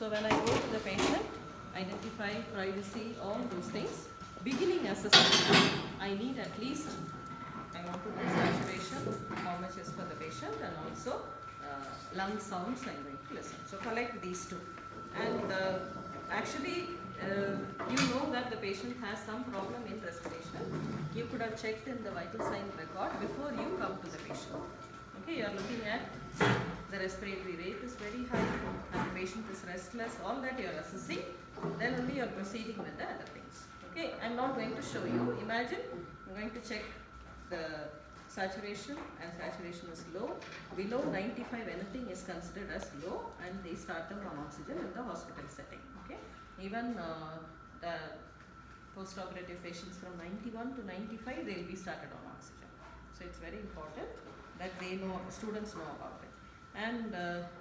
So when I go to the patient, identify, privacy, all those things. Beginning assessment, I need at least, I want to do saturation, how much is for the patient, and also lung sounds I'm going to listen. So collect these two. And actually, you know that the patient has some problem in respiration. You could have checked in the vital sign record before you come to the patient. Okay, you are looking at the respiratory rate is very high and the patient is restless, all that you are assessing, then only you are proceeding with the other things. Okay, I am not going to show you. Imagine I am going to check the saturation, and saturation is low. Below 95 anything is considered as low, and they start them on oxygen in the hospital setting. Okay, even the post-operative patients from 91 to 95, they will be started on oxygen. So it's very important that they know, students know about it. And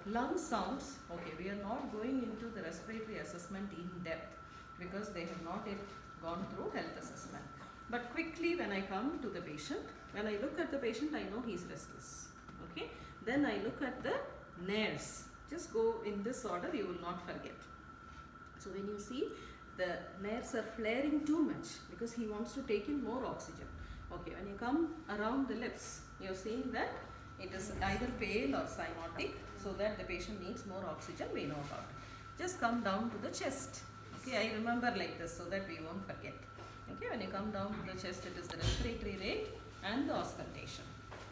lung sounds, okay, we are not going into the respiratory assessment in depth because they have not yet gone through health assessment. But quickly when I come to the patient, when I look at the patient, I know he is restless. Okay, then I look at the nares. Just go in this order, you will not forget. So when you see the nares are flaring too much because he wants to take in more oxygen. Okay, when you come around the lips, you are seeing that it is either pale or cyanotic, so that the patient needs more oxygen, we know about it. Just come down to the chest. Okay, I remember like this so that we won't forget. Okay, when you come down to the chest, it is the respiratory rate and the auscultation.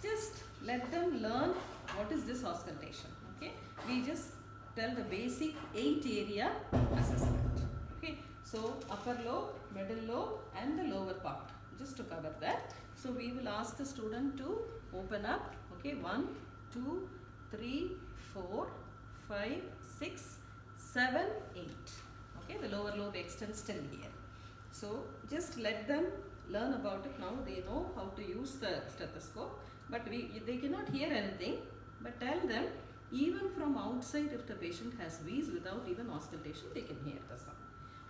Just let them learn what is this auscultation. Okay, we just tell the basic 8 area assessment. Okay, so upper lobe, middle lobe and the lower part, just to cover that. So we will ask the student to open up. Okay, 1, 2, 3, 4, 5, 6, 7, 8. Okay, the lower lobe extends till here. So just let them learn about it now. They know how to use the stethoscope, but they cannot hear anything. But tell them, even from outside, if the patient has wheeze without even auscultation, they can hear the sound.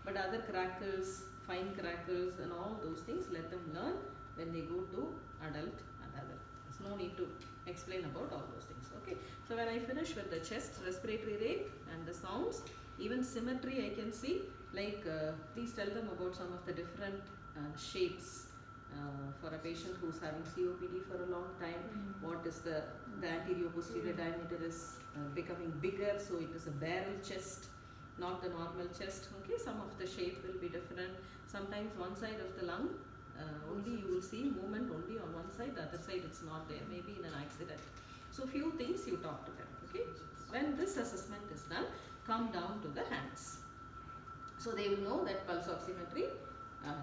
But other crackles, fine crackles and all those things, let them learn when they go to adult and other. There's no need to explain about all those things. Okay, so when I finish with the chest, respiratory rate and the sounds, even symmetry I can see, like please tell them about some of the different shapes for a patient who's having COPD for a long time. What is the anterior posterior diameter is becoming bigger, so it is a barrel chest, not the normal chest. Okay, some of the shape will be different. Sometimes one side of the lung only you will see movement only on one side, the other side it's not there, maybe in an accident. So few things you talk to them. Okay, when this assessment is done, come down to the hands. So they will know that pulse oximetry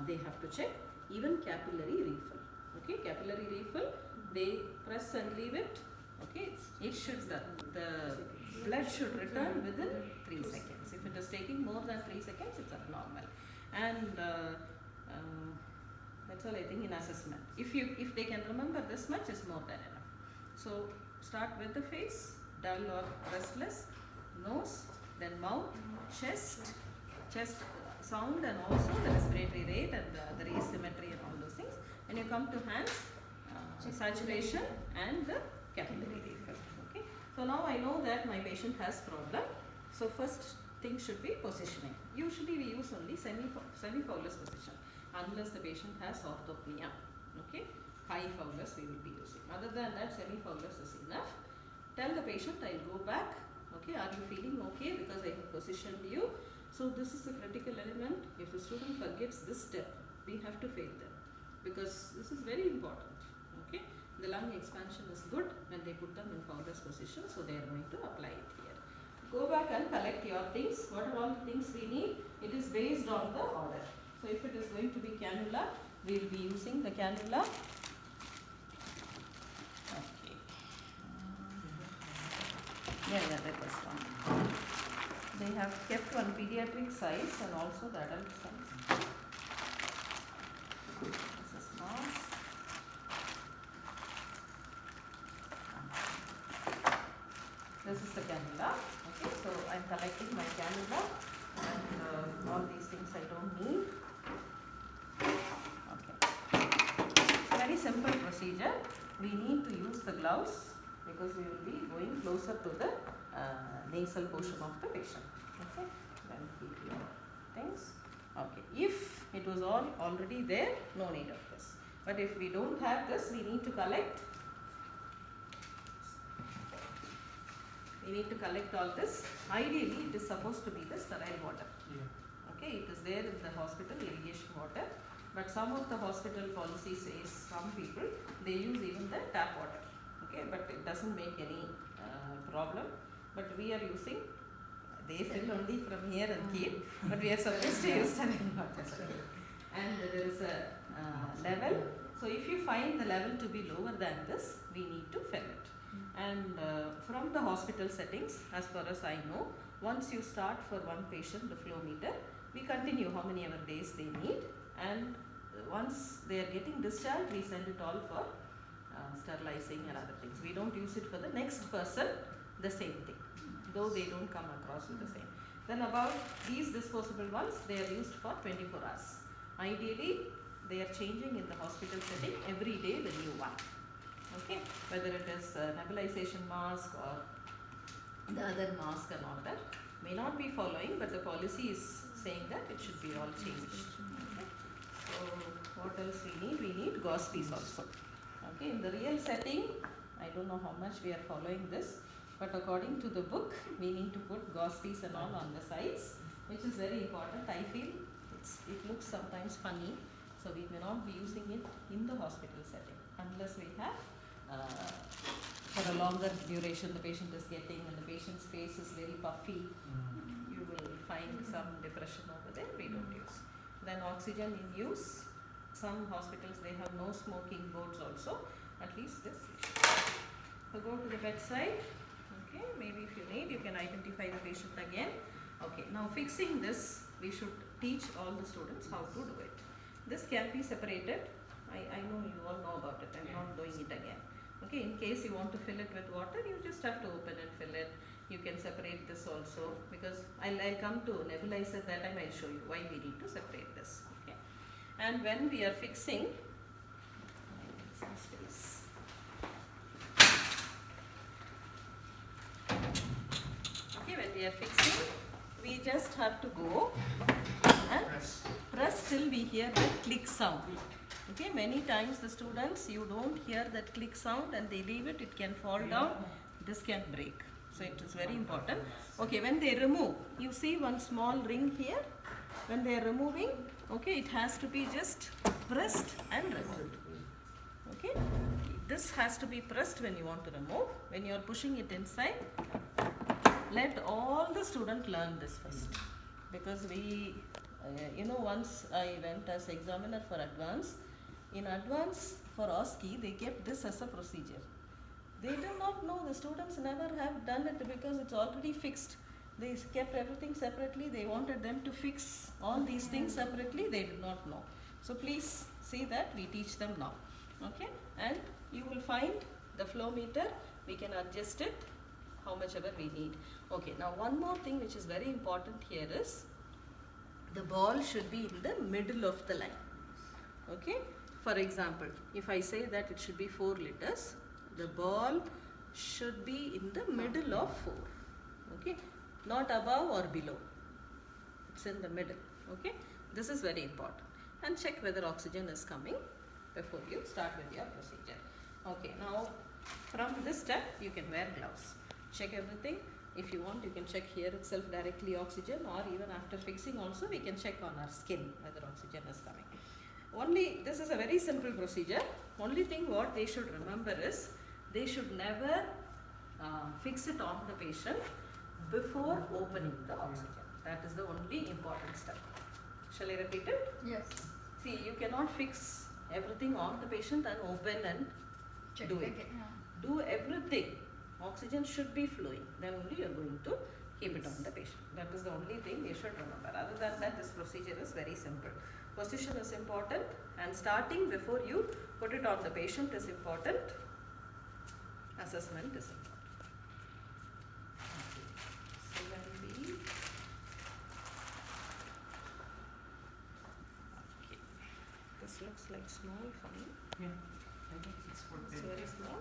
they have to check, even capillary refill. Okay, capillary refill, they press and leave it. Okay, it should, the blood should return within 3 seconds. If it is taking more than 3 seconds, it's abnormal. And that's all I think in assessment. If they can remember this much, is more than enough. So start with the face, dull or restless, nose, then mouth, chest sound, and also the respiratory rate and the asymmetry and all those things. When you come to hands, saturation and the capillary refill. Okay, so now I know that my patient has problem. So first thing should be positioning. Usually we use only semi-Fowler's position unless the patient has orthopnea. Okay, high Fowler's we will be using. Other than that, semi-Fowler's is enough. Tell the patient, I'll go back. Okay, are you feeling okay? Because I have positioned you. So this is a critical element. If the student forgets this step, we have to fail them, because this is very important. Okay, the lung expansion is good when they put them in Fowler's position, so they are going to apply it here. Go back and collect your things. What are all the things we need? It is based on the order. So if it is going to be cannula, we will be using the cannula. Okay. Yeah, that was one. They have kept one pediatric size and also the adult size. This is mask. This is the cannula. Okay, so I am collecting my cannula, and all these things I don't need. Okay. Very simple procedure. We need to use the gloves because we will be going closer to the nasal portion of the patient. Okay. If it was all already there, no need of this. But if we don't have this, we need to collect. We need to collect all this. Ideally, it is supposed to be the sterile water. Yeah. Okay, it is there in the hospital irrigation water. But some of the hospital policy says some people they use even the tap water. Okay, but it doesn't make any problem. But we are using, they fill only from here and keep, but we are supposed to use sterile water. And there is a level. So if you find the level to be lower than this, we need to fill it. And from the hospital settings, as far as I know, once you start for one patient the flow meter, we continue how many ever days they need, and once they are getting discharged, we send it all for sterilizing and other things. We don't use it for the next person, the same thing, though they don't come across with the same. Then about these disposable ones, they are used for 24 hours. Ideally, they are changing in the hospital setting every day the new one. Okay, whether it is nebulization mask or the other mask and all that, may not be following, but the policy is saying that it should be all changed. Okay. So what else we need? We need gauze piece also. Okay, in the real setting, I don't know how much we are following this, but according to the book, we need to put gauze piece and all on the sides, which is very important. I feel it looks sometimes funny, so we may not be using it in the hospital setting unless we have for a longer duration the patient is getting and the patient's face is very puffy. You will find some depression over there, we don't use. Then oxygen in use, some hospitals they have no smoking boards also, at least this we should. So go to the bedside. Okay, maybe if you need, you can identify the patient again. Okay, now fixing this, we should teach all the students how to do it. This can be separated. I know you all know about it, I'm not doing it again. Okay, in case you want to fill it with water, you just have to open and fill it. You can separate this also, because I'll come to nebulizer, that time I'll show you why we need to separate this. Okay, and when we are fixing, okay, when we are fixing, we just have to go and press till we hear the click sound. Okay, many times the students, you don't hear that click sound and they leave it, it can fall down, this can break. So it is very important. Okay, when they remove, you see one small ring here. When they are removing, okay, it has to be just pressed and removed. Okay, this has to be pressed when you want to remove. When you are pushing it inside, let all the students learn this first. Because we, once I went as examiner for advance. In advance for OSCE, they kept this as a procedure. They do not know, the students never have done it because it's already fixed. They kept everything separately. They wanted them to fix all these things separately. They did not know. So please see that we teach them now. Okay, and you will find the flow meter. We can adjust it how much ever we need. Okay, now one more thing which is very important here is the ball should be in the middle of the line. Okay, for example, if I say that it should be 4 liters, the ball should be in the middle of 4. Okay, not above or below, it's in the middle. Okay, this is very important. And check whether oxygen is coming before you start with your procedure. Okay, now from this step you can wear gloves. Check everything. If you want, you can check here itself directly oxygen, or even after fixing also we can check on our skin whether oxygen is coming. Only, this is a very simple procedure. Only thing what they should remember is, they should never fix it on the patient before opening the oxygen. That is the only important step. Shall I repeat it? Yes. See, you cannot fix everything on the patient and open and Check do it. again, yeah. Do everything. Oxygen should be flowing. Then only you are going to keep it on the patient. That is the only thing you should remember. Other than that, this procedure is very simple. Position is important, and starting before you put it on the patient is important. Assessment is important. Okay. So when we this looks like small for me. Yeah, I think it's for It's big. very small.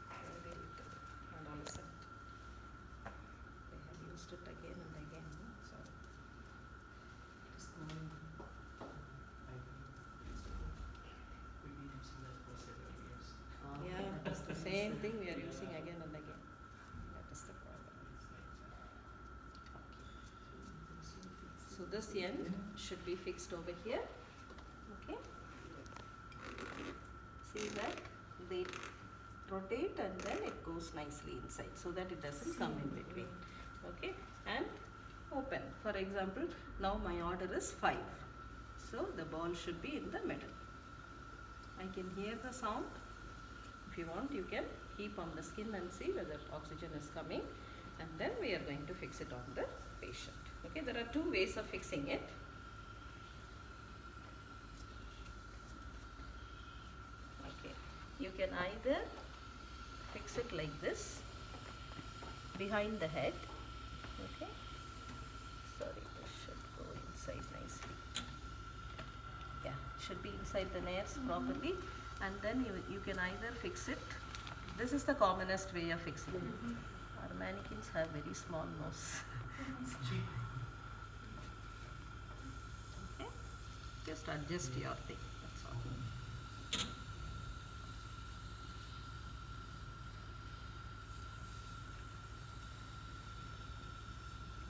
Very little. Adolescent. They have used it again and again. So Just go in. thing we are using again and again. That is the problem. So this end should be fixed over here. Okay. See that they rotate and then it goes nicely inside so that it doesn't come in between. Okay, and open. For example, now my order is 5. So the ball should be in the middle. I can hear the sound. If you want, you can keep on the skin and see whether oxygen is coming, and then we are going to fix it on the patient. Okay, there are 2 ways of fixing it. Okay, you can either fix it like this behind the head. Okay, sorry, this should go inside nicely. Yeah, should be inside the nares properly, and then you can either fix it. This is the commonest way of fixing it. Our mannequins have very small nose. Okay, just adjust your thing. That's all.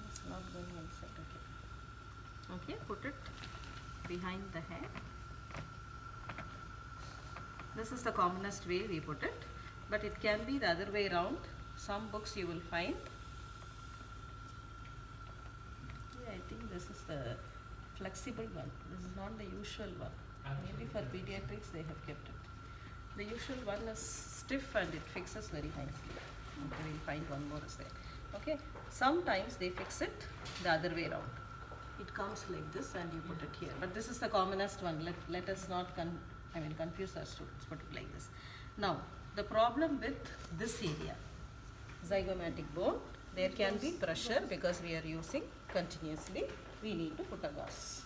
It's not going inside. Okay. Okay, put it behind the head. This is the commonest way we put it, but it can be the other way around. Some books you will find. Yeah, I think this is the flexible one. This is not the usual one. Maybe for pediatrics they have kept it. The usual one is stiff and it fixes very nicely. Okay, we'll find one more is there. Okay, sometimes they fix it the other way around. It comes like this and you put it here. But this is the commonest one. Let us not confuse our students. Put it like this. Now, the problem with this area, zygomatic bone, there can be pressure because we are using continuously. We need to put a gauze.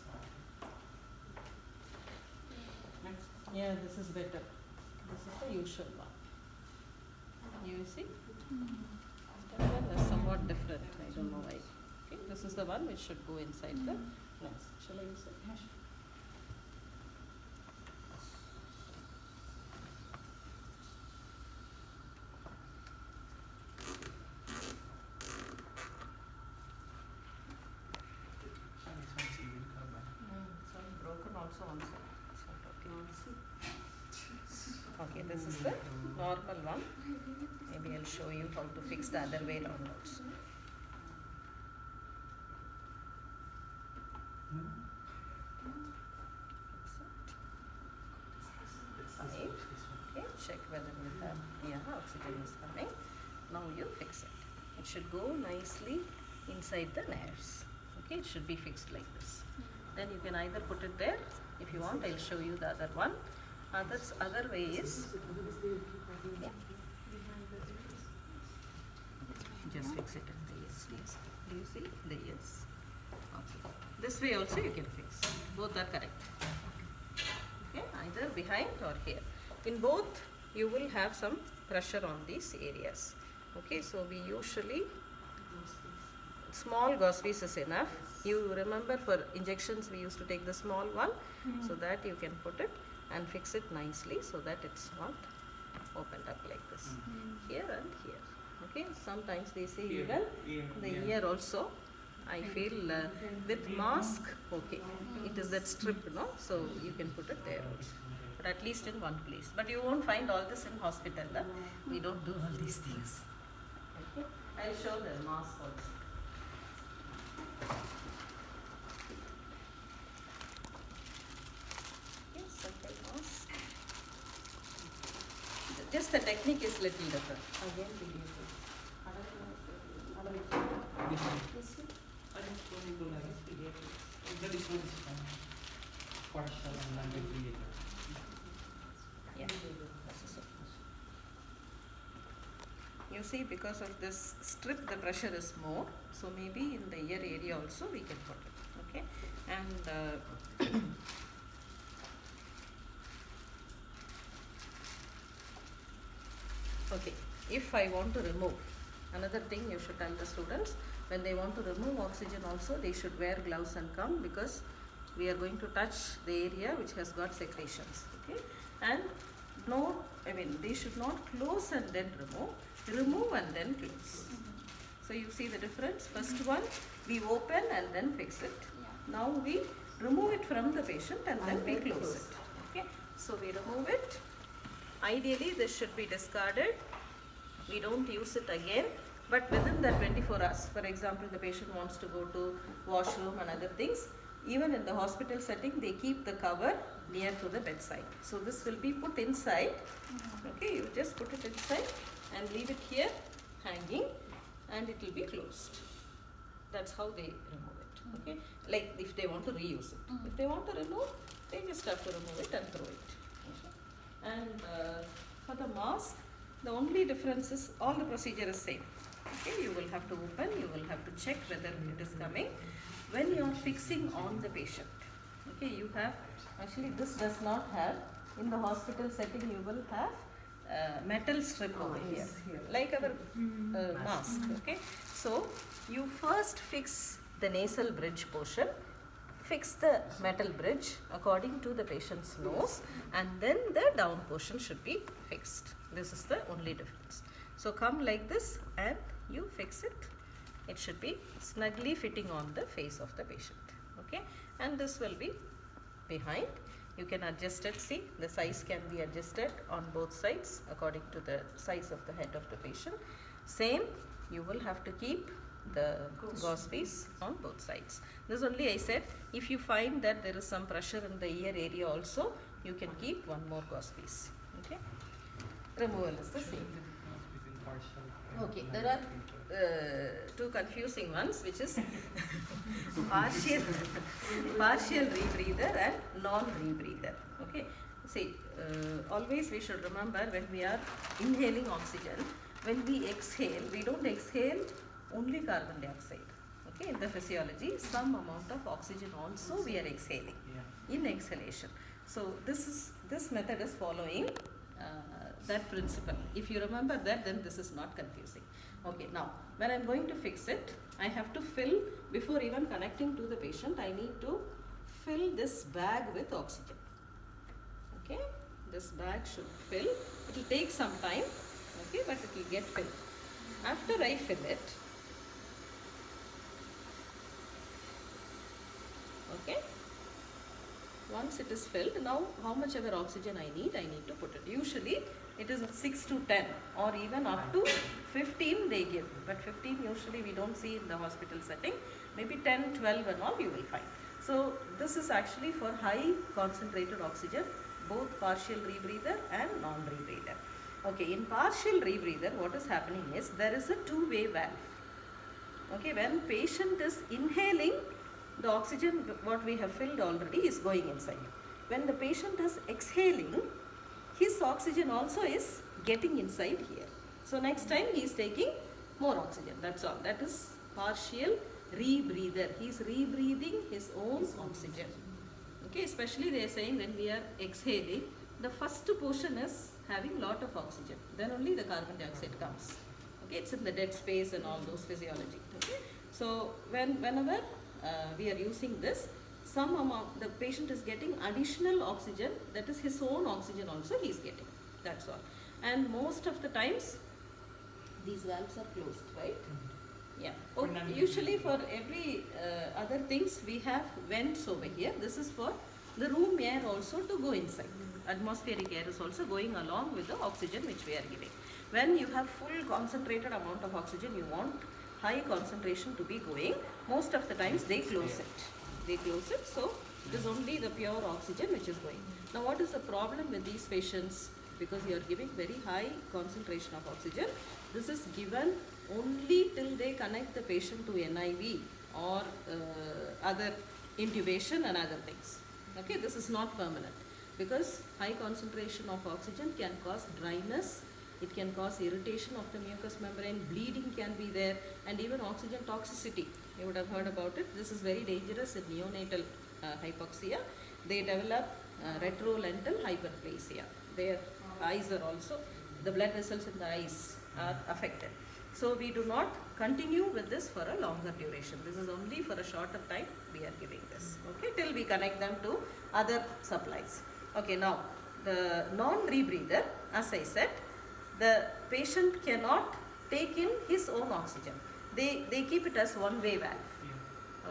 Yeah, this is better. This is the usual one. You see? That one is somewhat different. I don't know why. Okay, this is the one which should go inside the nose. Shall I use it? Some broken also on side. Okay, this is the normal one. Maybe I'll show you how to fix the other way around also. Fine. Okay, check whether you have oxygen is coming. Now you fix it. It should go nicely inside the nerves. Okay, it should be fixed like this. Then you can either put it there. If you want, I'll show you the other one. Other way is, yeah. Just fix it in the ears, please. Do you see the ears? Okay. This way also you can fix. Both are correct. Okay, either behind or here. In both, you will have some pressure on these areas. Okay, so we usually, small gauze piece is enough. You remember for injections we used to take the small one, so that you can put it and fix it nicely so that it's not opened up like this. Here and here. Okay, sometimes they say even the ear also. I feel with mask, okay, it is that strip, no? So you can put it there also, but at least in one place. But you won't find all this in hospital. We don't do all these things. Okay, I'll show the mask also. Yes, simple mask. Just the technique is little different. Again, video. Yeah. You see, because of this strip, the pressure is more. So maybe in the ear area also we can put it. Okay, and okay, if I want to remove, another thing you should tell the students, when they want to remove oxygen also, they should wear gloves and come, because we are going to touch the area which has got secretions. Okay, and no, I mean, they should not close and then remove and then close. So you see the difference? First one, we open and then fix it. Now we remove it from the patient and then we close it. Okay, so we remove it. Ideally, this should be discarded. We don't use it again, but within the 24 hours, for example, the patient wants to go to washroom and other things, even in the hospital setting, they keep the cover near to the bedside. So this will be put inside. Okay, you just put it inside and leave it here hanging, and it will be closed. That's how they remove it. Okay, like if they want to reuse it. If they want to remove, they just have to remove it and throw it. Okay. And for the mask, the only difference is all the procedure is same. Okay, you will have to open, you will have to check whether it is coming. When you are fixing on the patient, okay, you have, actually this does not have, in the hospital setting you will have metal strip over here, like our mask. Okay, so you first fix the nasal bridge portion, fix the metal bridge according to the patient's nose, and then the down portion should be fixed. This is the only difference. So come like this and you fix it. It should be snugly fitting on the face of the patient. Okay, and this will be behind. You can adjust it. See, the size can be adjusted on both sides according to the size of the head of the patient. Same, you will have to keep the gauze piece on both sides. This only I said, if you find that there is some pressure in the ear area also, you can keep one more gauze piece. Okay, removal is the same. Okay, there are two confusing ones, which is partial rebreather and non-rebreather. Okay, see, always we should remember when we are inhaling oxygen, when we exhale, we don't exhale only carbon dioxide. Okay, in the physiology, some amount of oxygen also we are exhaling in exhalation. So this method is following that principle. If you remember that, then this is not confusing. Okay, now when I am going to fix it, I have to fill, before even connecting to the patient, I need to fill this bag with oxygen. Okay, this bag should fill. It will take some time, okay, but it will get filled. After I fill it, okay, once it is filled, now how much ever oxygen I need to put it. Usually it is 6 to 10 or even up to 15 they give, but 15 usually we don't see in the hospital setting. Maybe 10, 12 and all you will find. So this is actually for high concentrated oxygen, both partial rebreather and non-rebreather. Okay, in partial rebreather, what is happening is there is a two-way valve. Okay, when patient is inhaling, the oxygen what we have filled already is going inside. When the patient is exhaling, his oxygen also is getting inside here. So next time he is taking more oxygen. That's all. That is partial rebreather. He is rebreathing his own oxygen. Okay, especially they are saying when we are exhaling, the first portion is having lot of oxygen. Then only the carbon dioxide comes. Okay, it's in the dead space and all those physiology. Okay, so whenever we are using this, some amount the patient is getting additional oxygen, that is his own oxygen also he is getting. That's all. And most of the times these valves are closed, right? Yeah. Oh, usually for every other things we have vents over here. This is for the room air also to go inside. Atmospheric air is also going along with the oxygen which we are giving. When you have full concentrated amount of oxygen, you want high concentration to be going. Most of the times they close it. They close it, so it is only the pure oxygen which is going. Now what is the problem with these patients? Because you are giving very high concentration of oxygen. This is given only till they connect the patient to NIV or other intubation and other things. Okay, this is not permanent, because high concentration of oxygen can cause dryness, it can cause irritation of the mucous membrane, bleeding can be there, and even oxygen toxicity. You would have heard about it. This is very dangerous in neonatal hypoxia. They develop retrolental hyperplasia. Their eyes are also, the blood vessels in the eyes are affected. So we do not continue with this for a longer duration. This is only for a shorter time we are giving this. Okay, till we connect them to other supplies. Okay, now the non-rebreather, as I said, the patient cannot take in his own oxygen. They keep it as one-way valve.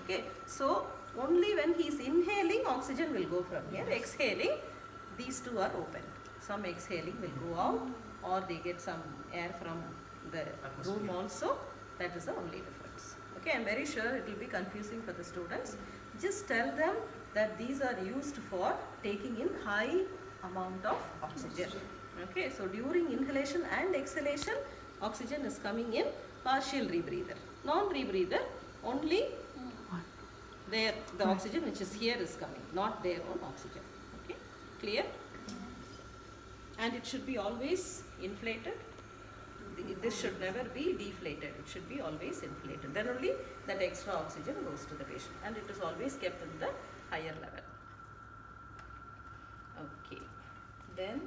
Okay, so only when he is inhaling, oxygen will go from here. Exhaling, these two are open. Some exhaling will go out, or they get some air from the room also. That is the only difference. Okay, I am very sure it will be confusing for the students. Just tell them that these are used for taking in high amount of oxygen. Okay, so during inhalation and exhalation, oxygen is coming in partial rebreather. Non-rebreather, only the oxygen which is here is coming, not their own oxygen. Okay, clear? And it should be always inflated. This should never be deflated. It should be always inflated. Then only that extra oxygen goes to the patient, and it is always kept in the higher level. Okay. Then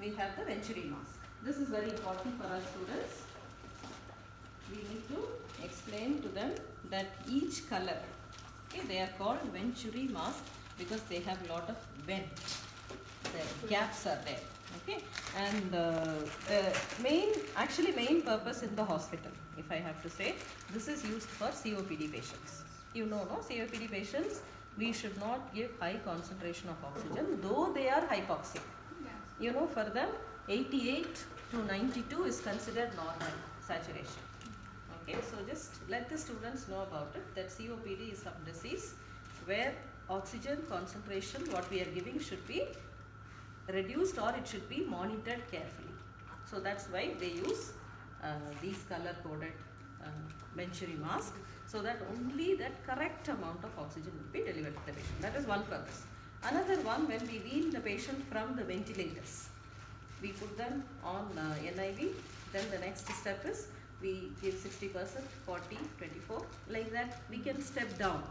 we have the Venturi mask. This is very important for our students. We need to explain to them that each color, okay, they are called Venturi mask because they have lot of vent. The gaps are there. Okay, and the main purpose in the hospital, if I have to say, this is used for COPD patients. You know, no, COPD patients, we should not give high concentration of oxygen, though they are hypoxic. You know, for them, 88 to 92 is considered normal saturation. Okay, so just let the students know about it, that COPD is some disease where oxygen concentration, what we are giving, should be reduced, or it should be monitored carefully. So that's why they use these color coded Venturi mask, so that only that correct amount of oxygen will be delivered to the patient. That is one purpose. Another one, when we wean the patient from the ventilators, we put them on NIV. Then the next step is we give 60%, 40, 24, like that. We can step down,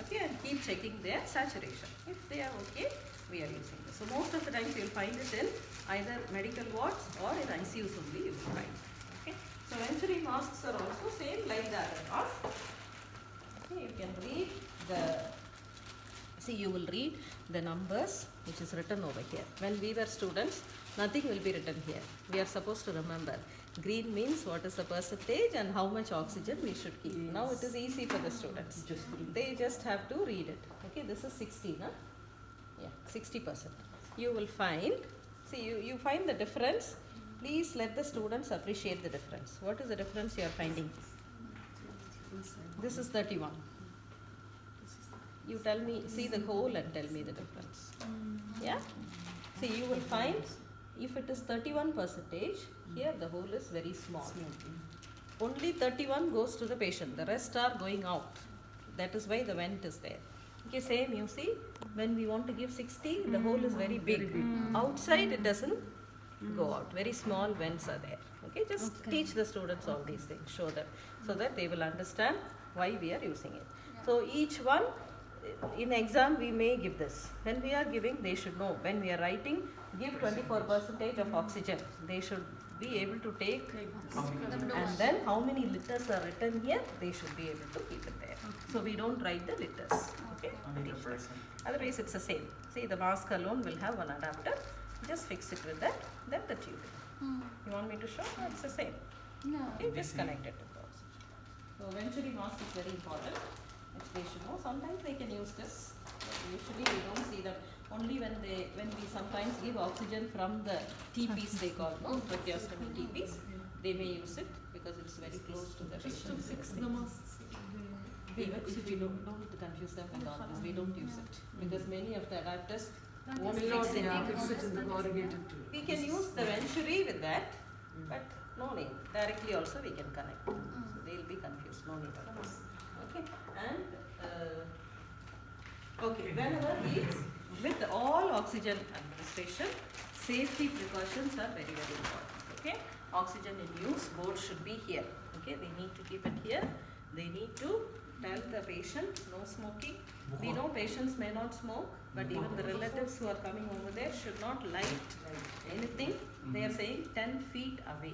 okay, and keep checking their saturation. If they are okay, we are using this. So most of the times you will find it in either medical wards or in ICUs only you will find. Okay. So Venturi masks are also same like the other mask. Okay, you can read you will read the numbers which is written over here. When we were students, nothing will be written here. We are supposed to remember. Green means what is the percentage and how much oxygen we should keep. Yes. Now it is easy for the students. They just have to read it. Okay, this is 60, no? Yeah, 60%. You will find, you find the difference. Please let the students appreciate the difference. What is the difference you are finding? This is 31. You tell me, see the whole and tell me the difference. Yeah? See, you will find if it is 31%, here the hole is very small. Only 31 goes to the patient. The rest are going out. That is why the vent is there. Okay, same you see, when we want to give 60, the hole is very big. Outside it doesn't go out. Very small vents are there. Okay, just teach the students all these things, show them, so that they will understand why we are using it. So each one, in exam we may give this. When we are giving, they should know. When we are writing, give 24% of oxygen. They should be able to take, and then how many liters are written here, they should be able to keep it there. So we don't write the liters. Okay? Otherwise it's the same. See, the mask alone will have one adapter. Just fix it with that, then the tube. You want me to show? No, it's the same. No. Okay, just connect it to the oxygen. So Venturi mask is very important, which they should know. Sometimes they can use this. Usually we don't see that. Only when we sometimes give oxygen from the TPs, they call, no, tracheostomy TPs, they may use it because it's very close to the patient. Fix the masks. If we don't confuse them with all this, we don't use it because many of the adapters won't Will not fix it. fix it in the corrugated tube. We can use the Venturi with that, but no need. Directly also we can connect. So they will be confused. No need of this. Okay, and okay, whenever we with all oxygen administration, safety precautions are very, very important. Okay, oxygen in use board should be here. Okay, they need to keep it here. They need to tell the patient no smoking. We know patients may not smoke, but even the relatives who are coming over there should not light anything. They are saying 10 feet away.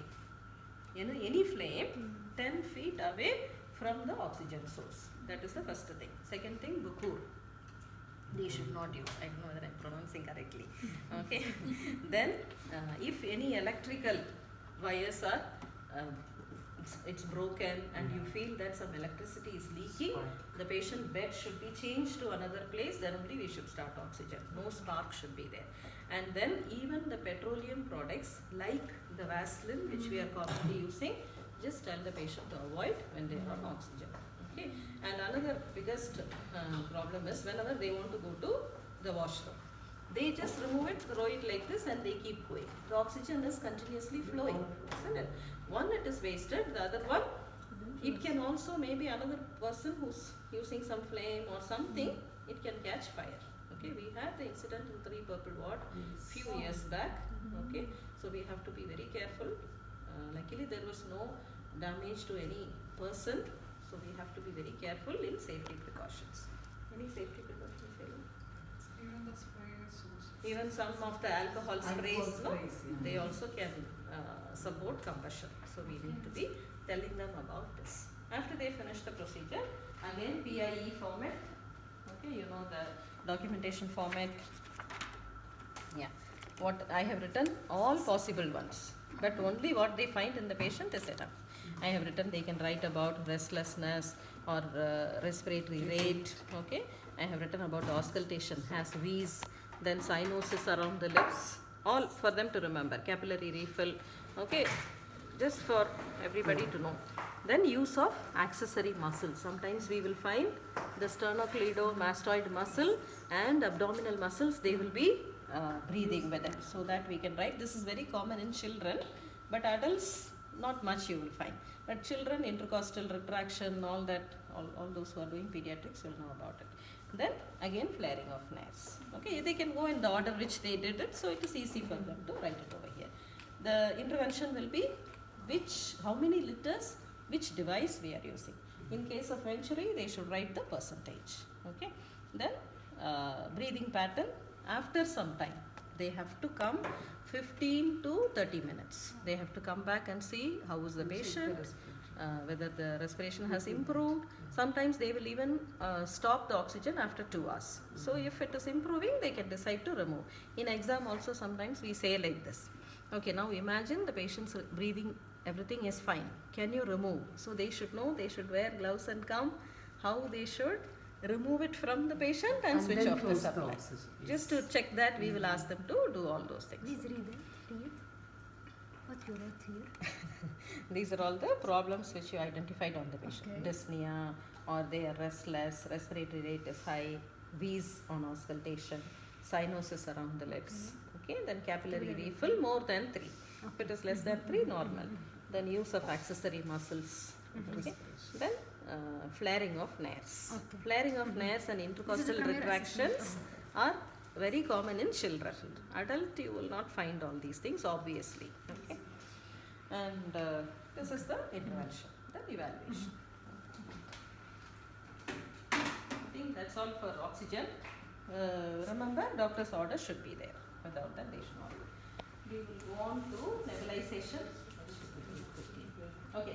You know, any flame 10 feet away from the oxygen source. That is the first thing. Second thing, bukur. they should not use. I don't know whether I'm pronouncing correctly. Okay. Then, if any electrical wires are it's broken and you feel that some electricity is leaking, the patient bed should be changed to another place. Then only we should start oxygen. No spark should be there. And then even the petroleum products like the Vaseline, which we are commonly using, just tell the patient to avoid when they are on oxygen. Okay. And another biggest problem is whenever they want to go to the washroom, they just remove it, throw it like this, and they keep going. The oxygen is continuously flowing, isn't it? One, it is wasted. The other one, it can also, maybe another person who's using some flame or something, it can catch fire. Okay, we had the incident in 3 Purple Ward few years back. Okay, so we have to be very careful. Luckily, there was no damage to any person, so we have to be very careful in safety precautions. Any safety precautions, Shailu? Even the sprays also. Even some of the alcohol sprays, no? Sprays, yeah. They also can support combustion. So we need to be telling them about this. After they finish the procedure, again PIE format. Okay, you know the documentation format. Yeah. What I have written, all possible ones, but only what they find in the patient is enough. I have written they can write about restlessness or respiratory rate. Okay, I have written about auscultation, has wheeze, then cyanosis around the lips, all for them to remember. Capillary refill. Okay, just for everybody to know. Then use of accessory muscles. Sometimes we will find the sternocleidomastoid muscle and abdominal muscles, they will be breathing with it. So that we can write. This is very common in children, but adults not much you will find. But children, intercostal retraction, all that, all those who are doing pediatrics will know about it. Then again flaring of nares. Okay, they can go in the order which they did it, so it is easy for them to write it over here. The intervention will be how many liters, which device we are using. In case of Venturi, they should write the percentage. Okay. Then breathing pattern, after some time, they have to come 15 to 30 minutes. They have to come back and see how is the patient, whether the respiration has improved. Sometimes they will even stop the oxygen after 2 hours. So if it is improving, they can decide to remove. In exam also sometimes we say like this. Okay, now imagine the patient's breathing, everything is fine. Can you remove? So they should know, they should wear gloves and come, how they should remove it from the patient and switch off the supply. Just to check that, we will ask them to do all those things. Please read it. What you write here? These are all the problems which you identified on the patient. Okay. Dyspnea, or they are restless, respiratory rate is high, wheeze on auscultation, cyanosis around the lips. Okay, then capillary refill more than 3. If it is less than 3, normal. Then use of accessory muscles. Okay. Then flaring of nares. Okay. Flaring of nares and intercostal primary retractions are very common in children. Adult, you will not find all these things, obviously. Okay. And this is the intervention, the evaluation. I think that's all for oxygen. Remember, doctor's order should be there. Without that, they should not. We will go on to nebulization. Okay.